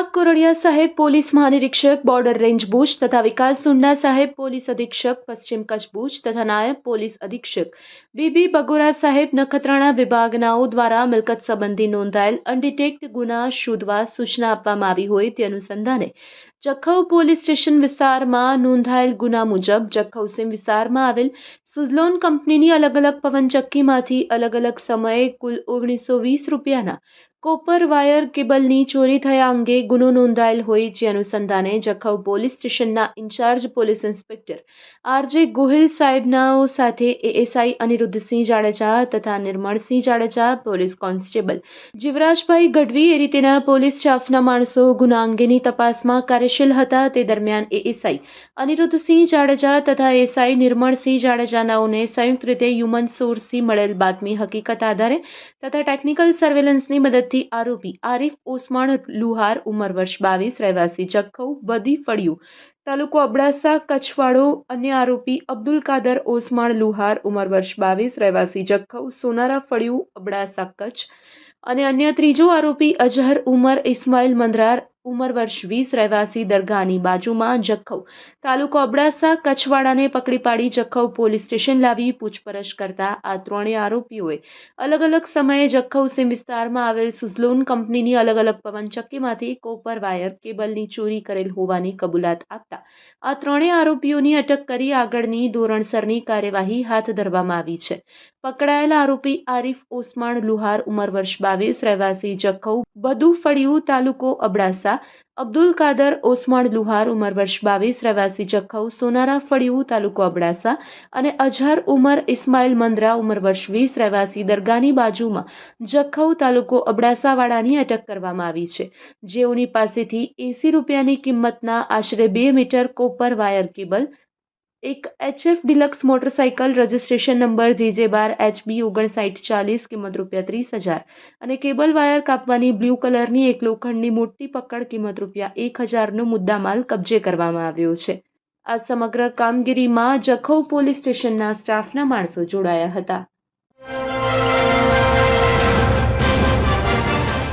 अनुराग कोरड़िया साहेब police महानिरीक्षक border range भूज तथा विकास सुंडा साहेब पुलिस अधीक्षक पश्चिम कच्छ भूज तथा नायब पुलिस अधीक्षक बीबी बगोरा साहेब नखત્રાણા વિભાગનાઓ દ્વારા મિલકત સંબંધી નોંધાયેલ અનડિટેક્ટ ગુના શોધવા સૂચના આપવામાં આવી હોય તે અનુસંધાને જખૌ પોલીસ સ્ટેશન વિસ્તારમાં નોંધાયેલ ગુના મુજબ જખૌ સીમ વિસ્તારમાં આવેલ સુઝલોન કંપનીની અલગ અલગ પવનચક્કીમાંથી અલગ અલગ સમયે કુલ 1920 રૂપિયાના કોપર વાયર કેબલની ચોરી થયા અંગે ગુનો નોંધાયેલ હોય જે અનુસંધાને જખૌ પોલીસ સ્ટેશનના incharge police inspector R J Gohil સાહેબનાઓ સાથે એએસઆઈ અનિરુદ્ધસિંહ જાડેજા તથા નિર્મળસિંહ જાડેજા પોલીસ કોન્સ્ટેબલ જીવરાજભાઈ ગઢવી એ રીતેના પોલીસ સ્ટાફના માણસો ગુના અંગેની તપાસમાં કાર્યશીલ હતા તે દરમિયાન એએસઆઈ અનિરુદ્ધસિંહ જાડેજા તથા એએસઆઈ નિર્મળસિંહ જાડેજાનાઓને સંયુક્ત રીતે હ્યુમન સોર્સથી મળેલ બાતમી હકીકત આધારે તથા ટેકનિકલ સર્વેલન્સની મદદ आरोपी आरिफ ओस्माण लुहार उमर वर्ष 22 रहवासी जखौ बदी फड़ियू तालुको अबड़ासा कच्छवाड़ो अन्य आरोपी अब्दुल कादर ओस्माण लुहार उमर वर्ष 22 रहवासी जखौ सोनारा फड़ियू अबड़ासा कच्छ અને અન્ય ત્રીજો આરોપી અજહર ઉમર ઇસ્માઇલ મંદરાર ઉમર વર્ષ 20 રહેવાસી દરગાહની બાજુમાં જખૌ તાલુકો અબડાસા કચ્છવાડાને પકડી પાડી જખૌ પોલીસ સ્ટેશન લાવી પૂછપરછ કરતા આ ત્રણેય આરોપીઓએ અલગ અલગ સમયે જખૌ સીમ વિસ્તારમાં આવેલ સુઝલોન કંપનીની અલગ અલગ પવનચક્કીમાંથી કોપર વાયર કેબલની ચોરી કરેલ હોવાની કબૂલાત આપતા આ ત્રણેય આરોપીઓની અટક કરી આગળની ધોરણસરની કાર્યવાહી હાથ ધરવામાં આવી છે. પકડાયેલા આરોપી આરિફ ઓસ્માણ લુહાર ઉમર વર્ષ 22 રહેવાસી જખૌ બધુ ફળિયું તાલુકો અબડાસા અબ્દુલ કાદર ઓસ્માણ લુહાર ઉમર વર્ષ 22 રહેવાસી જખૌ સોનારા ફળિયું તાલુકો અબડાસા અને અજહર ઉમર ઇસ્માઇલ મંદરા ઉમર વર્ષ 20 રહેવાસી દરગાહની બાજુમાં જખૌ તાલુકો અબડાસાવાડાની અટક કરવામાં આવી છે. જેઓની પાસેથી 80 રૂપિયાની કિંમતના આશરે 2 મીટર કોપર વાયર કેબલ, એક HF deluxe motorcycle registration number JJ12HB 5940 કિંમત ₹30,000 અને કેબલ વાયર કાપવાની બ્લુ કલરની એક લોખંડની મોટી પકડ કિંમત ₹1,000નો મુદ્દામાલ કબજે કરવામાં આવ્યો છે. આ સમગ્ર કામગીરીમાં જખૌ પોલીસ સ્ટેશનના સ્ટાફના માણસો જોડાયા હતા.